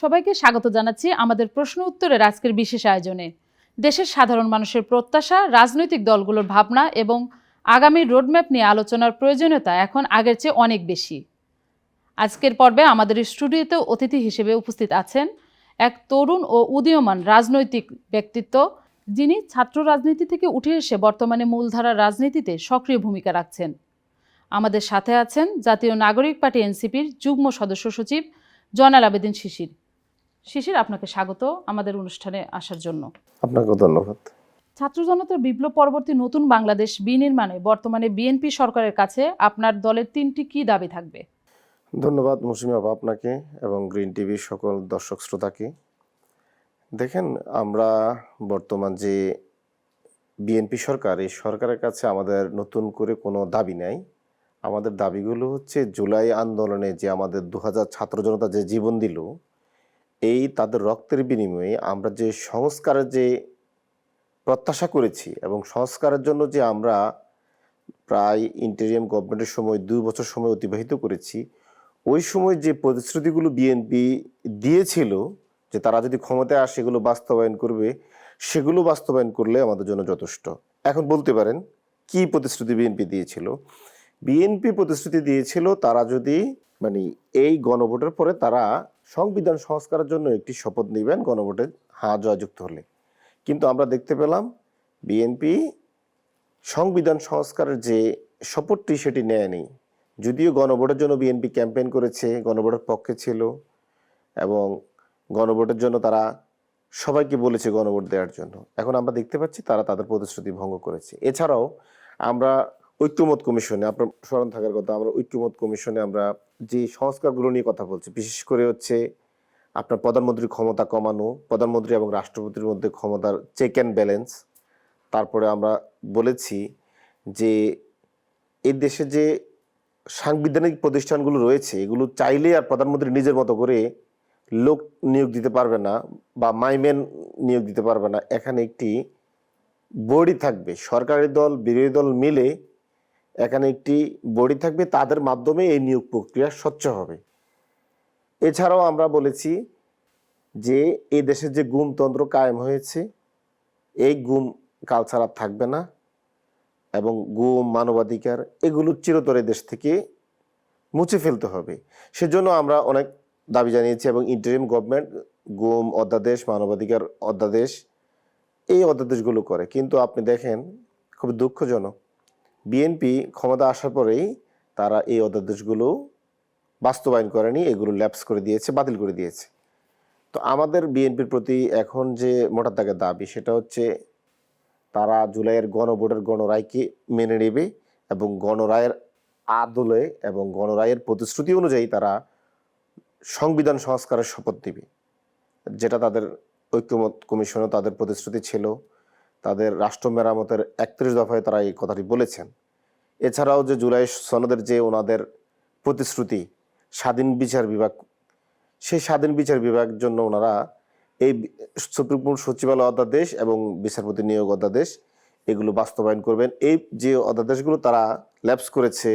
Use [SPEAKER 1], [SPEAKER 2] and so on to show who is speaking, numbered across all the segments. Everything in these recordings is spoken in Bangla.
[SPEAKER 1] সবাইকে স্বাগত জানাচ্ছি আমাদের প্রশ্ন উত্তরের আজকের বিশেষ আয়োজনে। দেশের সাধারণ মানুষের প্রত্যাশা, রাজনৈতিক দলগুলোর ভাবনা এবং আগামী রোডম্যাপ নিয়ে আলোচনার প্রয়োজনীয়তা এখন আগের চেয়ে অনেক বেশি। আজকের পর্বে আমাদের স্টুডিওতে অতিথি হিসেবে উপস্থিত আছেন এক তরুণ ও উদীয়মান রাজনৈতিক ব্যক্তিত্ব, যিনি ছাত্র রাজনীতি থেকে উঠে এসে বর্তমানে মূলধারার রাজনীতিতে সক্রিয় ভূমিকা রাখছেন। আমাদের সাথে আছেন জাতীয় নাগরিক পার্টি এনসিপির যুগ্ম সদস্য সচিব জয়নাল আবেদীন শিশির। শিশির, আপনাকে স্বাগত আমাদের অনুষ্ঠানে আসার জন্য।
[SPEAKER 2] আপনাকে ধন্যবাদ।
[SPEAKER 1] ছাত্র জনতার বিপ্লব পরবর্তী নতুন বাংলাদেশ বিনির্মাণে বর্তমানে বিএনপি সরকারের কাছে আপনার দলের তিনটি কি দাবি থাকবে?
[SPEAKER 2] ধন্যবাদ মৌসুমী আপা আপনাকে এবং গ্রিন টিভির সকল দর্শক শ্রোতাকে। দেখেন, আমরা বর্তমান যে বিএনপি সরকার, এই সরকারের কাছে আমাদের নতুন করে কোনো দাবি নাই। আমাদের দাবিগুলো হচ্ছে জুলাই আন্দোলনে যে আমাদের 2000 ছাত্র জনতা যে জীবন দিল, এই তাদের রক্তের বিনিময়ে আমরা যে সংস্কারের যে প্রত্যাশা করেছি এবং সংস্কারের জন্য যে আমরা প্রায় ইন্টারিয়াম গভর্নমেন্টের সময় 2 বছর সময় অতিবাহিত করেছি, ওই সময় যে প্রতিশ্রুতিগুলো বিএনপি দিয়েছিল যে তারা যদি ক্ষমতায় আসে এগুলো বাস্তবায়ন করবে, সেগুলো বাস্তবায়ন করলে আমাদের জন্য যথেষ্ট। এখন বলতে পারেন কি প্রতিশ্রুতি বিএনপি দিয়েছিল? বিএনপি প্রতিশ্রুতি দিয়েছিল তারা যদি এই গণভোটের পরে তারা সংবিধান সংস্কারের জন্য একটি শপথ নেবেন গণভোটে হ্যাঁ জয়যুক্ত হলে। কিন্তু আমরা দেখতে পেলাম বিএনপি সংবিধান সংস্কারের যে শপথটি সেটি নেয়নি। যদিও গণভোটের জন্য বিএনপি ক্যাম্পেইন করেছে, গণভোটের পক্ষে ছিল এবং গণভোটের জন্য তারা সবাইকে বলেছে গণভোট দেওয়ার জন্য। এখন আমরা দেখতে পাচ্ছি তারা তাদের প্রতিশ্রুতি ভঙ্গ করেছে। এছাড়াও আমরা ঐক্যমত কমিশনে, আপনার স্মরণ থাকার কথা, আমরা ঐক্যমত কমিশনে আমরা যে সংস্কারগুলো নিয়ে কথা বলছি, বিশেষ করে হচ্ছে আপনার প্রধানমন্ত্রীর ক্ষমতা কমানো, প্রধানমন্ত্রী এবং রাষ্ট্রপতির মধ্যে ক্ষমতার চেক অ্যান্ড ব্যালেন্স। তারপরে আমরা বলেছি যে এই দেশে যে সাংবিধানিক প্রতিষ্ঠানগুলো রয়েছে এগুলো চাইলে আর প্রধানমন্ত্রী নিজের মতো করে লোক নিয়োগ দিতে পারবে না বা মাইম্যান নিয়োগ দিতে পারবে না। এখানে একটি বডি থাকবে, সরকারি দল বিরোধী দল মিলে এখানে একটি বডি থাকবে, তাদের মাধ্যমে এই নিয়োগ প্রক্রিয়া স্বচ্ছ হবে। এছাড়াও আমরা বলেছি যে এই দেশের যে গুমতন্ত্র কায়েম হয়েছে, এই গুম কালচার আর থাকবে না এবং গুম, মানবাধিকার এগুলো চিরতরে দেশ থেকে মুছে ফেলতে হবে। সেজন্য আমরা অনেক দাবি জানিয়েছি এবং ইন্টারিম গভর্নমেন্ট গুম অধ্যাদেশ, মানবাধিকার অধ্যাদেশ, এই অধ্যাদেশগুলো করে। কিন্তু আপনি দেখেন খুব দুঃখজনক, বিএনপি ক্ষমতা আসার পরেই তারা এই অধ্যাদেশগুলো বাস্তবায়ন করেনি, এগুলো ল্যাপস করে দিয়েছে, বাতিল করে দিয়েছে। তো আমাদের বিএনপির প্রতি এখন যে মোটা দাগের দাবি সেটা হচ্ছে তারা জুলাইয়ের গণভোটের গণরায়কে মেনে নেবে এবং গণরায়ের আদলে এবং গণরায়ের প্রতিশ্রুতি অনুযায়ী তারা সংবিধান সংস্কারের শপথ নেবে, যেটা তাদের ঐক্যমত কমিশনও তাদের প্রতিশ্রুতি ছিল। তাদের রাষ্ট্র মেরামতের 31 দফায় তারা এই কথাটি বলেছেন। এছাড়াও যে জুলাই সনদের যে ওনাদের প্রতিশ্রুতি স্বাধীন বিচার বিভাগ, সেই স্বাধীন বিচার বিভাগের জন্য ওনারা এই সুপ্রিম কোর্ট সচিবালয় অধ্যাদেশ এবং বিচারপতি নিয়োগ অধ্যাদেশ এগুলো বাস্তবায়ন করবেন। এই যে অধ্যাদেশগুলো তারা ল্যাপস করেছে,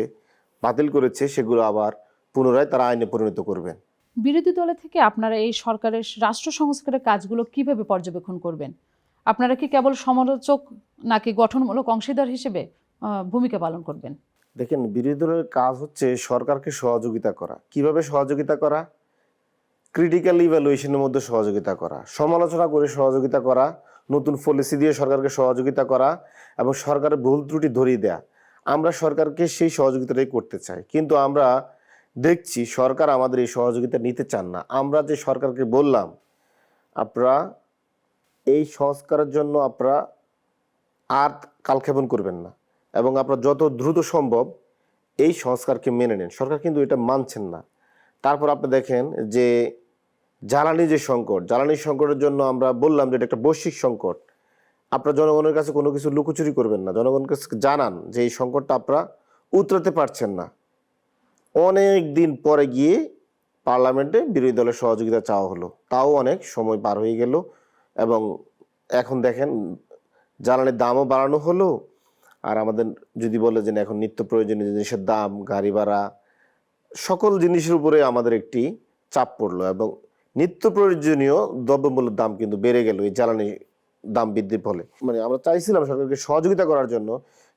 [SPEAKER 2] বাতিল করেছে, সেগুলো আবার পুনরায় তারা আইনে পরিণত করবেন।
[SPEAKER 1] বিরোধী দলে থেকে আপনারা এই সরকারের রাষ্ট্র সংস্কারের কাজগুলো কিভাবে পর্যবেক্ষণ করবেন? আপনারা কি কেবল সমালোচক নাকি গঠনমূলক অংশীদার হিসেবে ভূমিকা পালন করবেন?
[SPEAKER 2] দেখেন, বিরোধী দলের কাজ হচ্ছে সরকারকে সহযোগিতা করা। কিভাবে সহযোগিতা করা? ক্রিটিক্যাল ইভ্যালুয়েশনের মধ্যে সহযোগিতা করা, সমালোচনা করে সহযোগিতা করা, নতুন পলিসি দিয়ে সরকারকে সহযোগিতা করা এবং সরকারের ভুল ত্রুটি ধরিয়ে দেয়া। আমরা সরকারকে সেই সহযোগিতাটাই করতে চাই, কিন্তু আমরা দেখছি সরকার আমাদের এই সহযোগিতা নিতে চান না। আমরা যে সরকারকে বললাম আপনারা এই সংস্কারের জন্য আপনারা আর কালক্ষেপণ করবেন না এবং আপনারা যত দ্রুত সম্ভব এই সংস্কারকে মেনে নেন, সরকার কিন্তু এটা মানছেন না। তারপর আপনি দেখেন যে জ্বালানি যে সংকট, জ্বালানি সংকটের জন্য আমরা বললাম যে এটা একটা বৈশ্বিক সংকট। আপনারা জনগণের কাছে কোনো কিছু লুকোচুরি করবেন না, জনগণের কাছে জানান যে এই সংকটটা আপনারা উতরাতে পারছেন না। অনেক দিন পরে গিয়ে পার্লামেন্টে বিরোধী দলের সহযোগিতা চাওয়া হলো, তাও অনেক সময় পার হয়ে গেল এবং এখন দেখেন জ্বালানির দামও বাড়ানো হলো। আর আমাদের যদি বলে যে এখন নিত্য প্রয়োজনীয় জিনিসের দাম, গাড়ি ভাড়া, সকল জিনিসের উপরে আমাদের একটি চাপ পড়লো এবং নিত্য প্রয়োজনীয় দ্রব্যমূল্যের দাম কিন্তু বেড়ে গেল এই জ্বালানি দাম বৃদ্ধির ফলে। মানে আমরা চাইছিলাম সরকারকে সহযোগিতা করার জন্য,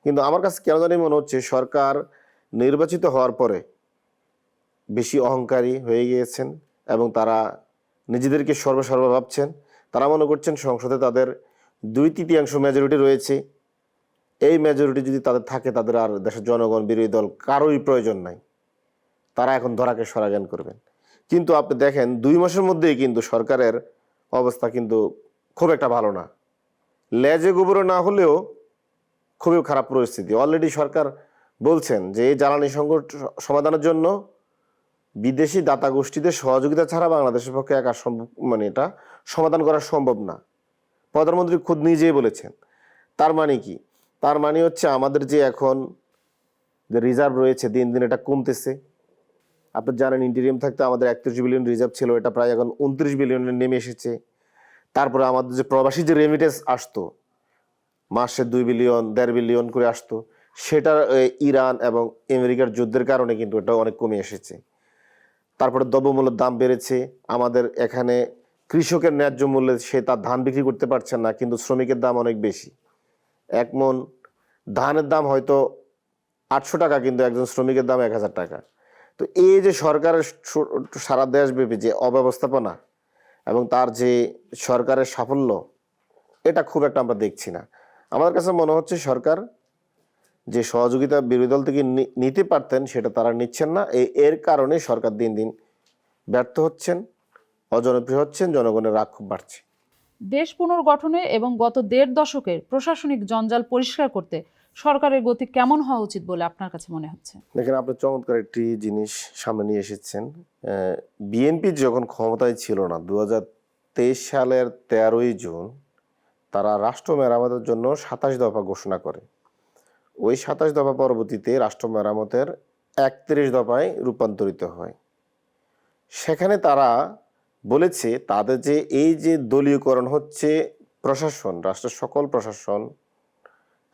[SPEAKER 2] কিন্তু আমার কাছে কেন জানি মনে হচ্ছে সরকার নির্বাচিত হওয়ার পরে বেশি অহংকারী হয়ে গিয়েছেন এবং তারা নিজেদেরকে সর্বসর্বা ভাবছেন। তারা মনে করছেন সংসদে তাদের 2/3 মেজরিটি রয়েছে, এই মেজরিটি যদি তাদের থাকে তাদের আর দেশের জনগণ বিরোধী দল কারোই প্রয়োজন নাই, তারা এখন ধরাকে সরা জ্ঞান করবেন। কিন্তু আপনি দেখেন 2 মাসের মধ্যেই কিন্তু সরকারের অবস্থা কিন্তু খুব একটা ভালো না, লেজে গোবরে না হলেও খুবই খারাপ পরিস্থিতি। অলরেডি সরকার বলছেন যে এই জ্বালানি সংকট সমাধানের জন্য বিদেশি দাতা গোষ্ঠীদের সহযোগিতা ছাড়া বাংলাদেশের পক্ষে একা সম্ভব, মানে এটা সমাধান করা সম্ভব না। প্রধানমন্ত্রী খুদ নিজেই বলেছেন। তার মানে কি? তার মানে হচ্ছে আমাদের যে এখন যে রিজার্ভ রয়েছে দিন দিন এটা কমতেছে। আপনি জানেন ইন্টেরিয়াম থাকতে আমাদের 31 বিলিয়ন রিজার্ভ ছিল, এটা প্রায় এখন 29 বিলিয়নে নেমে এসেছে। তারপরে আমাদের যে প্রবাসী যে রেমিটেন্স আসতো মাসে 2 বিলিয়ন 1.5 বিলিয়ন করে আসতো, সেটা ইরান এবং আমেরিকার যুদ্ধের কারণে কিন্তু এটা অনেক কমে এসেছে। তারপরে দ্রব্যমূল্যের দাম বেড়েছে, আমাদের এখানে কৃষকের ন্যায্য মূল্যে সে তার ধান বিক্রি করতে পারছে না, কিন্তু শ্রমিকের দাম অনেক বেশি। 1 মণ ধানের দাম হয়তো 800 টাকা, কিন্তু একজন শ্রমিকের দাম 1000 টাকা। তো এই যে সরকারের সারা দেশব্যাপী যে অব্যবস্থাপনা এবং তার যে সরকারের সাফল্য, এটা খুব একটা আমরা দেখছি না। আমার কাছে মনে হচ্ছে সরকার যে সহযোগিতা বিরোধী দল থেকে নিতে পারতেন সেটা তারা নিচ্ছেন না। এর কারণে সরকার দিন দিন ব্যর্থ হচ্ছেন, অজনপ্রিয় হচ্ছেন, জনগণের রাগ খুব বাড়ছে।
[SPEAKER 1] দেশ পুনর্গঠনে এবং গত 1.5 দশকের প্রশাসনিক জঞ্জাল পরিষ্কার করতে সরকারের গতি কেমন হওয়া উচিত বলে আপনার কাছে মনে হচ্ছে?
[SPEAKER 2] দেখেন, আপনি চমৎকার একটি জিনিস সামনে নিয়ে এসেছেন। বিএনপি যখন ক্ষমতায় ছিল না 2023 সালের 13ই জুন তারা রাষ্ট্র মেরামতের জন্য 27 দফা ঘোষণা করে। ওই 27 দফা পরবর্তীতে রাষ্ট্র মেরামতের 31 দফায় রূপান্তরিত হয়। সেখানে তারা বলেছে তাদের যে এই যে দলীয়করণ হচ্ছে প্রশাসন, রাষ্ট্রের সকল প্রশাসন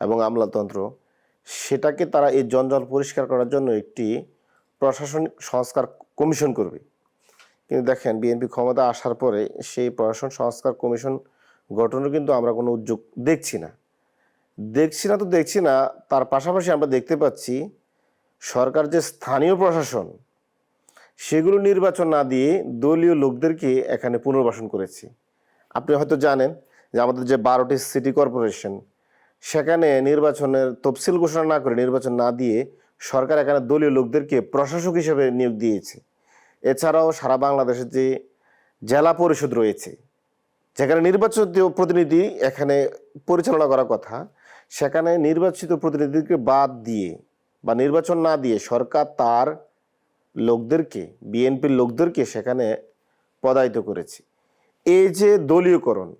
[SPEAKER 2] এবং আমলাতন্ত্র, সেটাকে তারা এই জঞ্জাল পরিষ্কার করার জন্য একটি প্রশাসনিক সংস্কার কমিশন করবে। কিন্তু দেখেন বিএনপি ক্ষমতা আসার পরে সেই প্রশাসন সংস্কার কমিশন গঠনের কিন্তু আমরা কোনো উদ্যোগ দেখছি না। দেখছি না, তার পাশাপাশি আমরা দেখতে পাচ্ছি সরকার যে স্থানীয় প্রশাসন সেগুলো নির্বাচন না দিয়ে দলীয় লোকদেরকে এখানে পুনর্বাসন করেছে। আপনি হয়তো জানেন যে আমাদের যে 12টি সিটি কর্পোরেশন, সেখানে নির্বাচনের তফসিল ঘোষণা না করে, নির্বাচন না দিয়ে সরকার এখানে দলীয় লোকদেরকে প্রশাসক হিসেবে নিয়োগ দিয়েছে। এছাড়াও সারা বাংলাদেশের যে জেলা পরিষদ রয়েছে, যেখানে নির্বাচিত প্রতিনিধি এখানে পরিচালনা করার কথা, সেখানে নির্বাচিত প্রতিনিধিকে বাদ দিয়ে বা নির্বাচন না দিয়ে সরকার তার লোকদেরকে, বিএনপির লোকদেরকে সেখানে পদায়িত করেছে। এই যে দলীয়করণ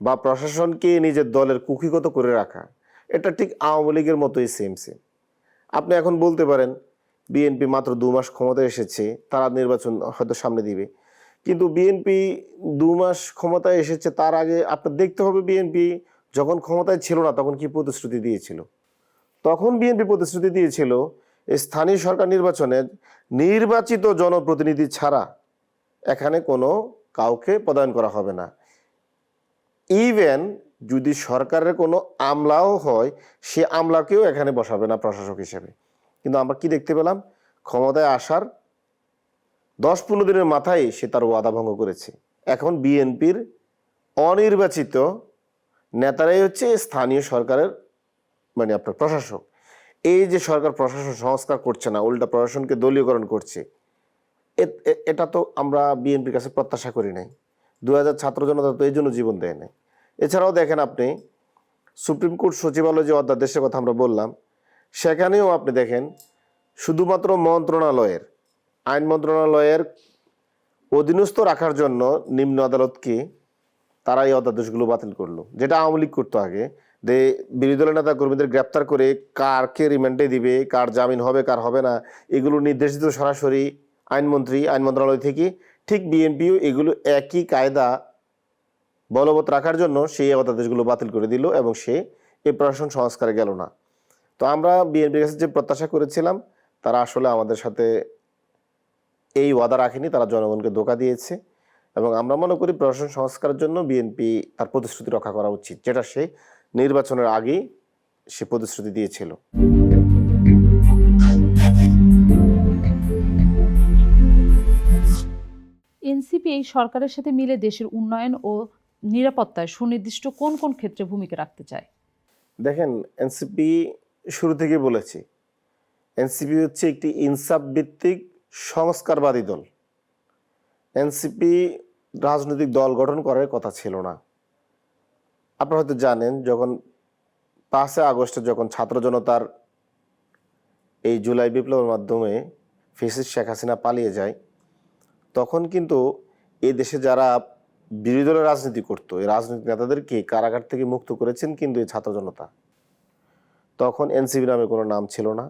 [SPEAKER 2] বা প্রশাসনকে নিজের দলের কুক্ষিগত করে রাখা, এটা ঠিক আওয়ামী লীগের মতোই সেম। আপনি এখন বলতে পারেন বিএনপি মাত্র 2 মাস ক্ষমতায় এসেছে, তারা নির্বাচন হয়তো সামনে দিবে। কিন্তু বিএনপি 2 মাস ক্ষমতায় এসেছে, তার আগে আপনার দেখতে হবে বিএনপি যখন ক্ষমতায় ছিল না তখন কি প্রতিশ্রুতি দিয়েছিল। তখন বিএনপি প্রতিশ্রুতি দিয়েছিল স্থানীয় সরকার নির্বাচনে নির্বাচিত জনপ্রতিনিধি ছাড়া এখানে কোনো কাউকে পদায়ন করা হবে না। ইভেন যদি সরকারের কোনো আমলাও হয়, সে আমলাকেও এখানে বসাবে না প্রশাসক হিসেবে। কিন্তু আমরা কি দেখতে পেলাম? ক্ষমতায় আসার 10-15 দিনের মাথায় সে তার ওয়াদা ভঙ্গ করেছে। এখন বিএনপির অনির্বাচিত নেতারাই হচ্ছে স্থানীয় সরকারের মানে আপনার প্রশাসক। এই যে সরকার প্রশাসন সংস্কার করছে না, উল্টা প্রশাসনকে দলীয়করণ করছে, এটা তো আমরা বিএনপির কাছে প্রত্যাশা করি নাই। 2000 ছাত্র জনতা তো এই জন্য জীবন দেয় নাই। এছাড়াও দেখেন আপনি সুপ্রিম কোর্ট সচিবালয় যে অধ্যাদেশের কথা আমরা বললাম, সেখানেও আপনি দেখেন শুধুমাত্র মন্ত্রণালয়ের, আইন মন্ত্রণালয়ের অধীনস্থ রাখার জন্য নিম্ন আদালতকে তারা এই অধ্যাদেশগুলো বাতিল করলো, যেটা আওয়ামী লীগ করতো আগে। যে বিরোধী দলের নেতা কর্মীদের গ্রেপ্তার করে কারকে রিমান্ডে দিবে, কার জামিন হবে কার হবে না, এগুলো নির্দেশিত সরাসরি আইনমন্ত্রী, আইন মন্ত্রণালয় থেকে। ঠিক বিএনপিও এগুলো একই কায়দা বলবৎ রাখার জন্য সেই অধ্যাদেশগুলো বাতিল করে দিল এবং সে এই প্রশাসন সংস্কারে গেল না। তো আমরা বিএনপির কাছে যে প্রত্যাশা করেছিলাম, তারা আসলে আমাদের সাথে এই ওয়াদা রাখেনি, তারা জনগণকে ধোঁকা দিয়েছে। এবং আমরা মনে করি প্রশাসন সংস্কারের জন্য বিএনপি তার প্রতিশ্রুতি রক্ষা করা উচিত, যেটা সে নির্বাচনের আগেই সে প্রতিশ্রুতি দিয়েছিল।
[SPEAKER 1] এনসিপি এই সরকারের সাথে মিলে দেশের উন্নয়ন ও নিরাপত্তায় সুনির্দিষ্ট কোন কোন ক্ষেত্রে ভূমিকা রাখতে চায়?
[SPEAKER 2] দেখেন, এনসিপি শুরু থেকে বলেছে এনসিপি হচ্ছে একটি ইনসাফ ভিত্তিক সংস্কারবাদী দল। এনসিপি রাজনৈতিক দল গঠন করার কথা ছিল না। আপনারা হয়তো জানেন, যখন 5 আগস্টে যখন ছাত্র জনতার এই জুলাই বিপ্লবের মাধ্যমে ফ্যাসিস্ট শেখ হাসিনা পালিয়ে যায়, তখন কিন্তু এই দেশে যারা বিরোধী দলের রাজনীতি করতো, এই রাজনৈতিক নেতাদেরকে কারাগার থেকে মুক্ত করেছেন কিন্তু এই ছাত্র জনতা। তখন এনসিপি নামে কোনো নাম ছিল না।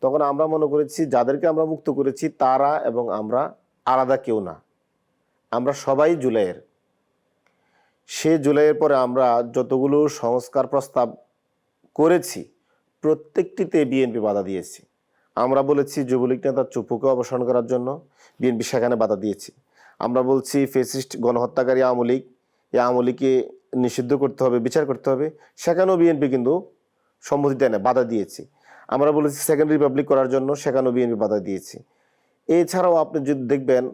[SPEAKER 2] তখন আমরা মনে করেছি যাদেরকে আমরা মুক্ত করেছি তারা এবং আমরা আলাদা কেউ না, আমরা সবাই জুলাইয়ের। সে জুলাইয়ের পরে আমরা যতগুলো সংস্কার প্রস্তাব করেছি প্রত্যেকটিতে বিএনপি বাধা দিয়েছে। আমরা বলেছি যুবলীগ নেতা চুপুকে অবসান করার জন্য, বিএনপি সেখানে বাধা দিয়েছে। আমরা বলছি ফ্যাসিস্ট গণহত্যাকারী আওয়ামী লীগ, এই আওয়ামী লীগকে নিষিদ্ধ করতে হবে, বিচার করতে হবে, সেখানেও বিএনপি কিন্তু সম্মতি দেয় না, বাধা দিয়েছে। আমরা বলেছি সেকেন্ড রিপাবলিক করার জন্য, সেখানেও বিএনপি বাধা দিয়েছে। এছাড়াও আপনি যদি দেখবেন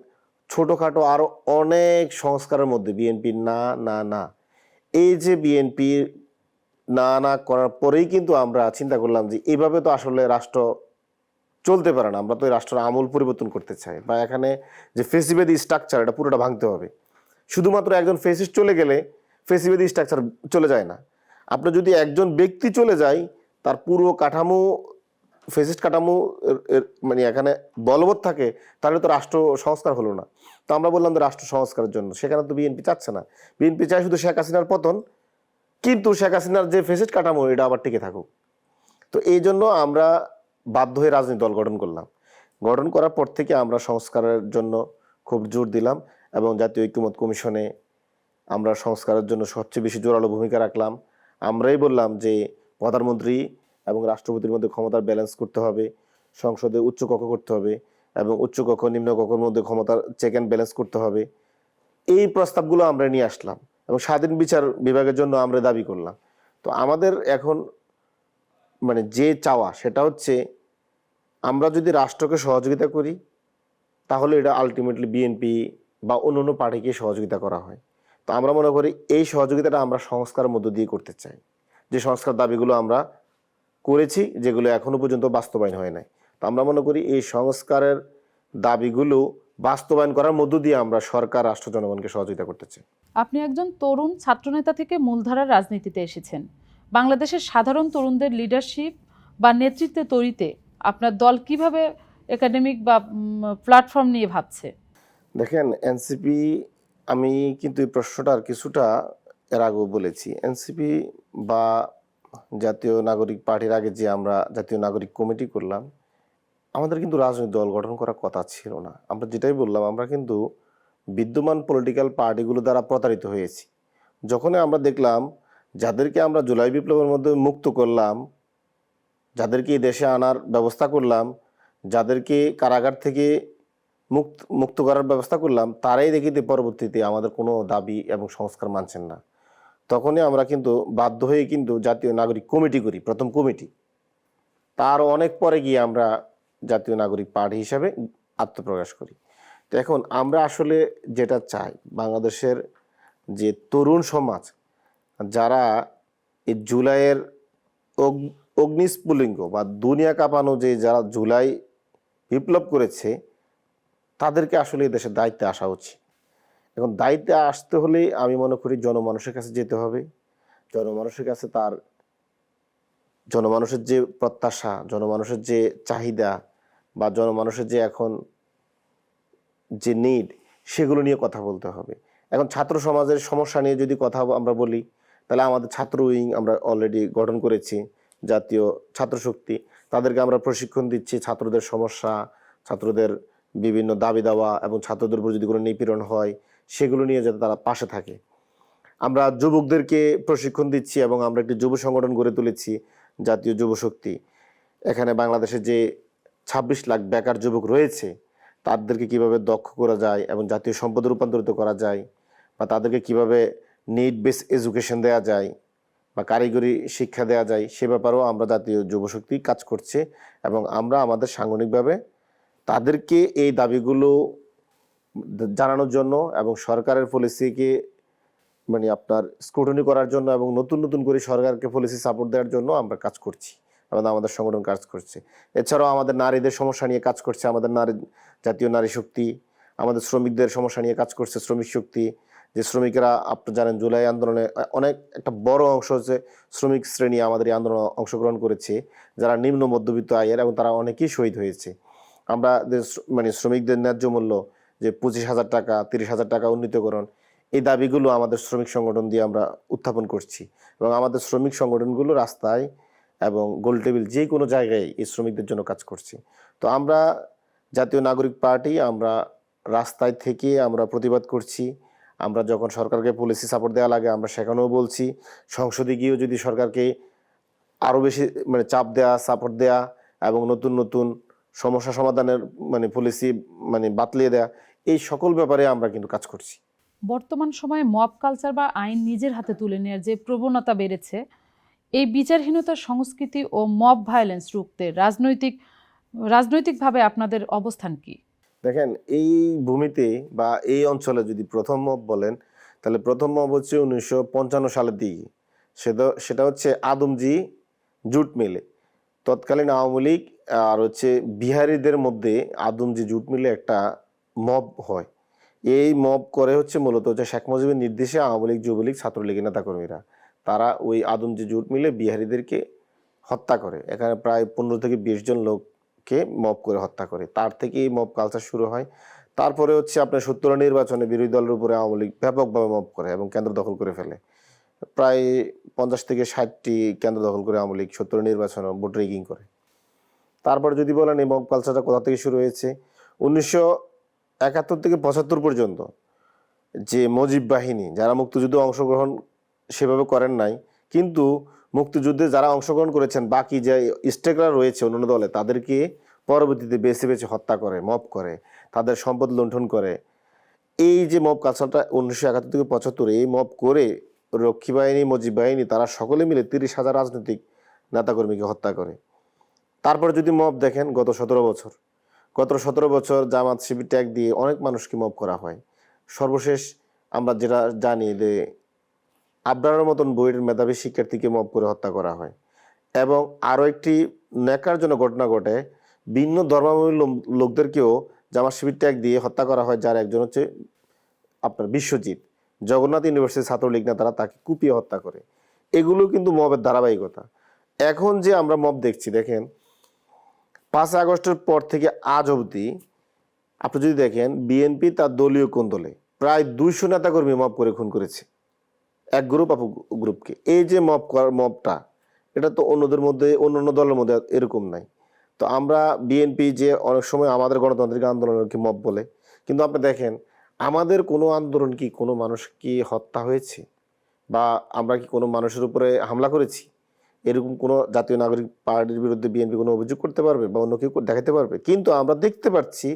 [SPEAKER 2] ছোটোখাটো আরও অনেক সংস্কারের মধ্যে বিএনপি না না না, এই যে বিএনপি না না করার পরেই কিন্তু আমরা চিন্তা করলাম যে এইভাবে তো আসলে রাষ্ট্র চলতে পারে না, আমরা তো এই রাষ্ট্রের আমূল পরিবর্তন করতে চাই, বা এখানে যে ফেসিবাদী স্ট্রাকচার এটা পুরোটা ভাঙতে হবে। শুধুমাত্র একজন ফেসিস্ট চলে গেলে ফেসিবাদী স্ট্রাকচার চলে যায় না। আপনি যদি একজন ব্যক্তি চলে যায়, তার পুরো কাঠামো ফেসিস্ট কাঠামো মানে এখানে বলবৎ থাকে, তাহলে তো রাষ্ট্র সংস্কার হলো না। তো আমরা বললাম যে রাষ্ট্র সংস্কারের জন্য, সেখানে তো বিএনপি চাচ্ছে না। বিএনপি চায় শুধু শেখ হাসিনার পতন, কিন্তু শেখ হাসিনার যে ফেসিস্ট কাঠামো এটা আবার টিকে থাকুক। তো এই জন্য আমরা বাধ্য হয়ে রাজনৈতিক দল গঠন করলাম। গঠন করার পর থেকে আমরা সংস্কারের জন্য খুব জোর দিলাম এবং জাতীয় ঐক্যমত্য কমিশনে আমরা সংস্কারের জন্য সবচেয়ে বেশি জোরালো ভূমিকা রাখলাম। আমরাই বললাম যে প্রধানমন্ত্রী এবং রাষ্ট্রপতির মধ্যে ক্ষমতার ব্যালেন্স করতে হবে, সংসদে উচ্চ কক্ষ করতে হবে এবং উচ্চ কক্ষ নিম্ন কক্ষের মধ্যে ক্ষমতার চেক অ্যান্ড ব্যালেন্স করতে হবে। এই প্রস্তাবগুলো আমরা নিয়ে আসলাম এবং স্বাধীন বিচার বিভাগের জন্য আমরা দাবি করলাম। তো আমাদের এখন মানে যে চাওয়া সেটা হচ্ছে, আমরা যদি রাষ্ট্রকে সহযোগিতা করি তাহলে এটা আলটিমেটলি বিএনপি বা অন্য পার্টিকে সহযোগিতা করা হয়। তো আমরা মনে করি এই সহযোগিতাটা আমরা সংস্কারের মধ্য দিয়ে করতে চাই, যে সংস্কার দাবিগুলো আমরা করেছি যেগুলো এখনো পর্যন্ত বাস্তবায়ন হয় নাই। তো আমরা মনে করি এই সংস্কারের দাবিগুলো বাস্তবায়ন করার মধ্য দিয়ে আমরা সরকার, রাষ্ট্র, জনগণকে সহযোগিতা করতে চাই।
[SPEAKER 1] আপনি একজন তরুণ ছাত্রনেতা থেকে মূলধারার রাজনীতিতে এসেছেন। বাংলাদেশের সাধারণ তরুণদের লিডারশিপ বা নেতৃত্বে তৈরিতে আপনার দল কিভাবে একাডেমিক বা প্ল্যাটফর্ম নিয়ে ভাবছে?
[SPEAKER 2] দেখেন, এনসিপি, আমি কিন্তু এই প্রশ্নটার কিছুটা এর আগেও বলেছি, এনসিপি বা জাতীয় নাগরিক পার্টির আগে যে আমরা জাতীয় নাগরিক কমিটি করলাম, আমাদের কিন্তু রাজনৈতিক দল গঠন করার কথা ছিল না। আমরা যেটাই বললাম, আমরা কিন্তু বিদ্যমান পলিটিক্যাল পার্টিগুলো দ্বারা প্রতারিত হয়েছি। যখনই আমরা দেখলাম যাদেরকে আমরা জুলাই বিপ্লবের মধ্যে মুক্ত করলাম, যাদেরকে এই দেশে আনার ব্যবস্থা করলাম, যাদেরকে কারাগার থেকে মুক্ত করার ব্যবস্থা করলাম, তারাই দেখিতে পরবর্তীতে আমাদের কোনো দাবি এবং সংস্কার মানছেন না। তখনই আমরা কিন্তু বাধ্য হয়ে কিন্তু জাতীয় নাগরিক কমিটি করি, প্রথম কমিটি। তার অনেক পরে গিয়ে আমরা জাতীয় নাগরিক পার্টি হিসাবে আত্মপ্রকাশ করি। তো এখন আমরা আসলে যেটা চাই, বাংলাদেশের যে তরুণ সমাজ যারা এই জুলাইয়ের অগ্নিস্ফুলিঙ্গ বা দুনিয়া কাঁপানো যে যারা জুলাই বিপ্লব করেছে, তাদেরকে আসলে এই দেশের দায়িত্বে আসা উচিত। এখন দায়িত্বে আসতে হলে আমি মনে করি জনমানুষের কাছে যেতে হবে। জনমানুষের কাছে তার জনমানুষের যে প্রত্যাশা, জনমানুষের যে চাহিদা বা জনমানুষের যে এখন যে নিড, সেগুলো নিয়ে কথা বলতে হবে। এখন ছাত্র সমাজের সমস্যা নিয়ে যদি কথা আমরা বলি, তাহলে আমাদের ছাত্র উইং আমরা অলরেডি গঠন করেছি, জাতীয় ছাত্র শক্তি। তাদেরকে আমরা প্রশিক্ষণ দিচ্ছি ছাত্রদের সমস্যা, ছাত্রদের বিভিন্ন দাবি দেওয়া এবং ছাত্রদের উপর যদি কোনো নিপীড়ন হয় সেগুলো নিয়ে যাতে তারা পাশে থাকে। আমরা যুবকদেরকে প্রশিক্ষণ দিচ্ছি এবং আমরা একটি যুব সংগঠন গড়ে তুলেছি, জাতীয় যুব শক্তি। এখানে বাংলাদেশে যে 26 লাখ বেকার যুবক রয়েছে, তাদেরকে কিভাবে দক্ষ করা যায় এবং জাতীয় সম্পদে রূপান্তরিত করা যায়, বা তাদেরকে কিভাবে নিড বেস এডুকেশন দেওয়া যায় বা কারিগরি শিক্ষা দেওয়া যায়, সে ব্যাপারেও আমরা জাতীয় যুবশক্তি কাজ করছে। এবং আমরা আমাদের সাংগঠনিকভাবে তাদেরকে এই দাবিগুলো জানানোর জন্য এবং সরকারের পলিসিকে মানে আপনার স্ক্রুটনি করার জন্য এবং নতুন নতুন করে সরকারকে পলিসি সাপোর্ট দেওয়ার জন্য আমরা কাজ করছি এবং আমাদের সংগঠন কাজ করছে। এছাড়াও আমাদের নারীদের সমস্যা নিয়ে কাজ করছে আমাদের জাতীয় নারী শক্তি, আমাদের শ্রমিকদের সমস্যা নিয়ে কাজ করছে শ্রমিক শক্তি। যে শ্রমিকেরা আপনি জানেন জুলাই আন্দোলনে অনেক একটা বড় অংশ হচ্ছে শ্রমিক শ্রেণী আমাদের এই আন্দোলনে অংশগ্রহণ করেছে, যারা নিম্ন মধ্যবিত্ত আয়ের, এবং তারা অনেকেই শহীদ হয়েছে। আমরা মানে শ্রমিকদের ন্যায্য মূল্য যে 25,000 টাকা 30,000 টাকা উন্নীতকরণ, এই দাবিগুলো আমাদের শ্রমিক সংগঠন দিয়ে আমরা উত্থাপন করছি এবং আমাদের শ্রমিক সংগঠনগুলো রাস্তায় এবং গোলটেবিল যে কোনো জায়গায় এই শ্রমিকদের জন্য কাজ করছি। তো আমরা জাতীয় নাগরিক পার্টি আমরা রাস্তায় থেকে আমরা প্রতিবাদ করছি। আমরা যখন সরকারকে পলিসি সাপোর্ট দেওয়া লাগে আমরা সেখানেও বলছি, সংসদে গিয়েও যদি সরকারকে আরও বেশি মানে চাপ দেওয়া, সাপোর্ট দেওয়া এবং নতুন নতুন সমস্যা সমাধানের মানে পলিসি মানে বাতলিয়ে দেওয়া, এই সকল ব্যাপারে আমরা কিন্তু কাজ করছি।
[SPEAKER 1] বর্তমান সময়ে মব কালচার বা আইন নিজের হাতে তুলে নেওয়ার যে প্রবণতা বেড়েছে, এই বিচারহীনতার সংস্কৃতি ও মব ভায়োলেন্স রুখতে রাজনৈতিকভাবে আপনাদের অবস্থান কি?
[SPEAKER 2] দেখেন, এই ভূমিতে বা এই অঞ্চলে যদি প্রথম মব বলেন, তাহলে প্রথম মব হচ্ছে 1955 সালের দিকে। সেটা হচ্ছে আদমজি জুট মিলে, তৎকালীন আওয়ামী লীগ আর হচ্ছে বিহারিদের মধ্যে আদমজি জুট মিলে একটা মব হয়। এই মব করে হচ্ছে মূলত হচ্ছে শেখ মুজিবের নির্দেশে আওয়ামী লীগ, যুবলীগ, ছাত্রলীগের নেতাকর্মীরা তারা ওই আদমজি জুট মিলে বিহারিদেরকে হত্যা করে। এখানে প্রায় 15 থেকে 20 জন লোককে মব করে হত্যা করে। তার থেকেই মব কালচার শুরু হয়। তারপরে হচ্ছে আপনার 70 নির্বাচনে বিরোধী দলের উপরে আওয়ামী লীগ ব্যাপকভাবে মব করে এবং কেন্দ্র দখল করে ফেলে। প্রায় 50 থেকে 60টি কেন্দ্র দখল করে আওয়ামী লীগ 70 নির্বাচনে ভোট রিগিং করে। তারপর যদি বলেন এই মব কালচারটা কোথা থেকে শুরু হয়েছে, 1971 থেকে 75 পর্যন্ত যে মুজিব বাহিনী যারা মুক্তিযুদ্ধে অংশগ্রহণ সেভাবে করেন নাই, কিন্তু মুক্তিযুদ্ধে যারা অংশগ্রহণ করেছেন বাকি যে স্টেকরা রয়েছে অন্যান্য দলে, তাদেরকে পরবর্তীতে বেছে বেছে হত্যা করে, মব করে, তাদের সম্পদ লুণ্ঠন করে। এই যে মব কালচারটা 1971 থেকে 75, এই মব করে রক্ষী বাহিনী, মুজিব বাহিনী তারা সকলে মিলে 30,000 রাজনৈতিক নেতাকর্মীকে হত্যা করে। তারপরে যদি মব দেখেন গত 17 বছর জামাত শিবির ট্যাগ দিয়ে অনেক মানুষকে মব করা হয়। সর্বশেষ আমরা যেটা জানি যে আবরারের মতন বইয়ের মেধাবী শিক্ষার্থীকে মব করে হত্যা করা হয়। এবং আরও একটি ন্যাক্কারজনক ঘটনা ঘটে, ভিন্ন ধর্মাবলম্বী লোকদেরকেও জামাত শিবির ট্যাগ দিয়ে হত্যা করা হয়। যার একজন হচ্ছে আপনার বিশ্বজিৎ, জগন্নাথ ইউনিভার্সিটির ছাত্রলীগ নেতারা তাকে কুপিয়ে হত্যা করে। এগুলো কিন্তু মবের ধারাবাহিকতা। এখন যে আমরা মব দেখছি, দেখেন 5 আগস্টের পর থেকে আজ অবধি আপনি যদি দেখেন বিএনপি তার দলীয় কোন দলে প্রায় 200 নেতাকর্মী মব করে খুন করেছে, এক গ্রুপ গ্রুপকে। এই যে মবটা এটা তো অন্যান্য দলের মধ্যে এরকম নাই। তো আমরা বিএনপি যে অনেক সময় আমাদের গণতান্ত্রিক আন্দোলনকে মব বলে, কিন্তু আপনি দেখেন আমাদের কোনো আন্দোলন কি কোনো মানুষ কি হত্যা হয়েছে বা আমরা কি কোনো মানুষের উপরে হামলা করেছি? এরকম কোনো জাতীয় নাগরিক পার্টির বিরুদ্ধে বিএনপি কোনো অভিযোগ করতে পারবে বা অন্য কেউ দেখাতে পারবে? কিন্তু আমরা দেখতে পাচ্ছি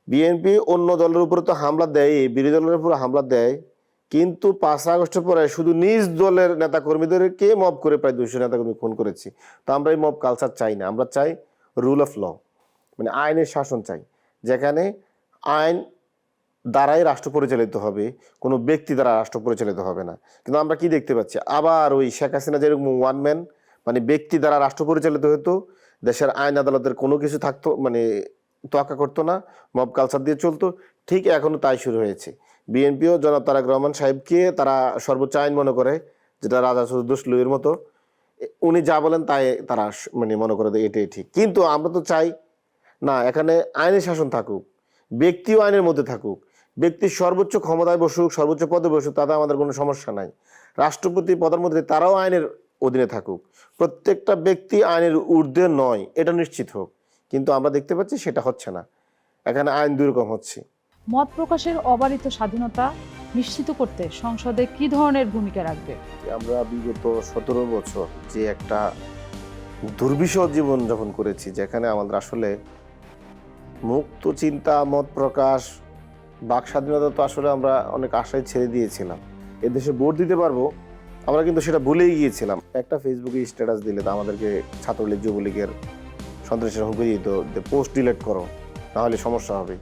[SPEAKER 2] বিএনপি অন্য দলের উপরে তো হামলা দেয়, বিরোধী দলের উপরে হামলা দেয়, কিন্তু 5 আগস্টের পরে শুধু নিজ দলের নেতাকর্মীদেরকে মব করে প্রায় 200 নেতাকর্মী খুন করেছি। তো আমরা এই মব কালচার চাই না। আমরা চাই রুল অফ ল, মানে আইনের শাসন চাই, যেখানে আইন দ্বারাই রাষ্ট্র পরিচালিত হবে, কোনো ব্যক্তি দ্বারা রাষ্ট্র পরিচালিত হবে না। কিন্তু আমরা কি দেখতে পাচ্ছি, আবার ওই শেখ হাসিনা যেরকম ওয়ান ম্যান মানে ব্যক্তি দ্বারা রাষ্ট্র পরিচালিত হতো, দেশের আইন আদালতের কোনো কিছু থাকতো মানে তোয়াক্কা করতো না, মব কালচার দিয়ে চলতো। ঠিক এখনো তাই শুরু হয়েছে। বিএনপিও জনাব তারেক রহমান সাহেবকে তারা সর্বোচ্চ আইন মনে করে, যেটা রাজা সুদোষ লুইয়ের মতো। উনি যা বলেন তাই তারা মানে মনে করে এটাই ঠিক। কিন্তু আমরা তো চাই না, এখানে আইনের শাসন থাকুক, ব্যক্তিও আইনের মধ্যে থাকুক, ব্যক্তির সর্বোচ্চ ক্ষমতায় বসুক, সর্বোচ্চ পদে বসুক, তাতে আমাদের কোনো সমস্যা নাই। রাষ্ট্রপতি, প্রধানমন্ত্রী তারাও আইনের অধীনে থাকুক, প্রত্যেকটা ব্যক্তি আইনের ঊর্ধ্বে নয়, এটা নিশ্চিত হোক। কিন্তু আমরা দেখতে পাচ্ছি সেটা হচ্ছে না, এখানে আইন দুই রকম হচ্ছে।
[SPEAKER 1] মত প্রকাশের অবারিত স্বাধীনতা নিশ্চিত করতে সংসদে কি ধরনের ভূমিকা রাখবে?
[SPEAKER 2] আমরা বিগত 17 বছর যে একটা দুর্বিষহ জীবন যাপন করেছি, যেখানে আমাদের আসলে মুক্ত চিন্তা, মত প্রকাশ, বাক স্বাধীনতা তো আসলে আমরা অনেক আশায় ছেড়ে দিয়েছিলাম। এদেশে ভোট দিতে পারবো, আমরা কিন্তু সেটা ভুলেই গিয়েছিলাম। একটা ফেসবুকে স্ট্যাটাস দিলে তো আমাদেরকে ছাত্রলীগ, যুবলীগের সন্ত্রাসীরা হুমকি দিত যে পোস্ট ডিলিট করো, নাহলে সমস্যা হবে।